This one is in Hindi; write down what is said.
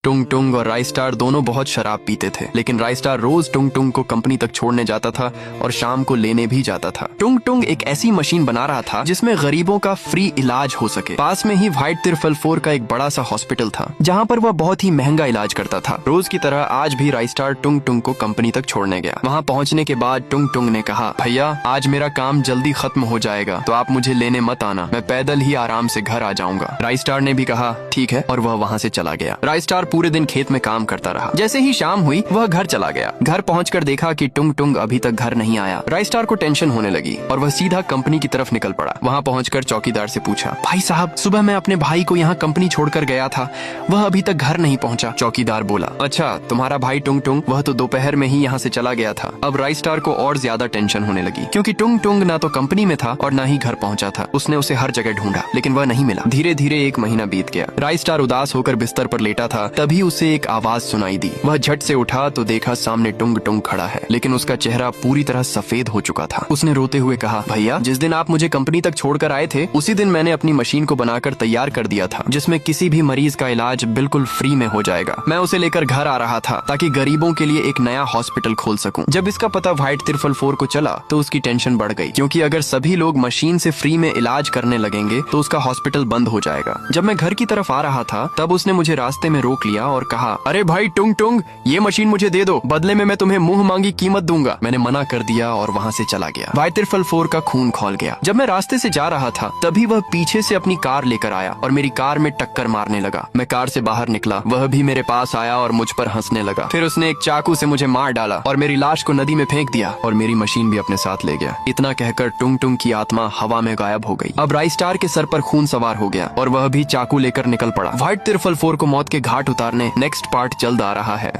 टुंग टुंग और राई स्टार दोनों बहुत शराब पीते थे, लेकिन राई स्टार रोज टुंग टुंग को कंपनी तक छोड़ने जाता था और शाम को लेने भी जाता था। टुंग टुंग एक ऐसी मशीन बना रहा था जिसमें गरीबों का फ्री इलाज हो सके। पास में ही व्हाइट तिरफल 4 का एक बड़ा सा हॉस्पिटल था जहाँ पर वह बहुत ही महंगा इलाज करता था। रोज की तरह आज भी राई स्टार टुंग टुंग को कंपनी तक छोड़ने गया। वहाँ पहुँचने के बाद टुंग टुंग ने कहा, भैया आज मेरा काम जल्दी खत्म हो जाएगा तो आप मुझे लेने मत आना, मैं पैदल ही आराम से घर आ जाऊंगा। राई स्टार ने भी कहा ठीक है और वह वहाँ से चला गया। राई स्टार पूरे दिन खेत में काम करता रहा। जैसे ही शाम हुई वह घर चला गया। घर पहुंचकर देखा कि टुंग टुंग अभी तक घर नहीं आया। राई स्टार को टेंशन होने लगी और वह सीधा कंपनी की तरफ निकल पड़ा। वहां पहुंचकर चौकीदार से पूछा, भाई साहब सुबह मैं अपने भाई को यहाँ कंपनी छोड़कर गया था, वह अभी तक घर नहीं पहुंचा। चौकीदार बोला, अच्छा तुम्हारा भाई टुंग टुंग, वह तो दोपहर में ही यहाँ से चला गया था। अब राई स्टार को और ज्यादा टेंशन होने लगी क्योंकि टुंग टुंग ना तो कंपनी में था और ना ही घर पहुंचा था। उसने उसे हर जगह ढूंढा लेकिन वह नहीं मिला। धीरे धीरे 1 महीना बीत गया। राई स्टार उदास होकर बिस्तर पर लेटा था, तभी उसे एक आवाज सुनाई दी। वह झट से उठा तो देखा सामने टुंग टुंग खड़ा है, लेकिन उसका चेहरा पूरी तरह सफेद हो चुका था। उसने रोते हुए कहा, भैया जिस दिन आप मुझे कंपनी तक छोड़कर आए थे उसी दिन मैंने अपनी मशीन को बनाकर तैयार कर दिया था जिसमें किसी भी मरीज का इलाज बिल्कुल फ्री में हो जाएगा। मैं उसे लेकर घर आ रहा था ताकि गरीबों के लिए एक नया हॉस्पिटल खोल सकूं। जब इसका पता व्हाइट तिरफल 4 को चला तो उसकी टेंशन बढ़ गई क्योंकि अगर सभी लोग मशीन से फ्री में इलाज करने लगेंगे तो उसका हॉस्पिटल बंद हो जाएगा। जब मैं घर की तरफ आ रहा था तब उसने मुझे रास्ते में रोक लिया और कहा, अरे भाई टुंग टुंग, ये मशीन मुझे दे दो, बदले में मैं तुम्हें मुंह मांगी कीमत दूंगा। मैंने मना कर दिया और वहाँ से चला गया। व्हाइट तिरफल 4 का खून खौल गया। जब मैं रास्ते से जा रहा था तभी वह पीछे से अपनी कार लेकर आया और मेरी कार में टक्कर मारने लगा। मैं कार से बाहर निकला, वह भी मेरे पास आया और मुझ पर हंसने लगा। फिर उसने एक चाकू से मुझे मार डाला और मेरी लाश को नदी में फेंक दिया और मेरी मशीन भी अपने साथ ले गया। इतना कहकर टुंग टुंग की आत्मा हवा में गायब हो गई। अब राई स्टार के सर पर खून सवार हो गया और वह भी चाकू लेकर निकल पड़ा। व्हाइट तिरफल 4 को मौत के घाट उतारने नेक्स्ट पार्ट जल्द आ रहा है।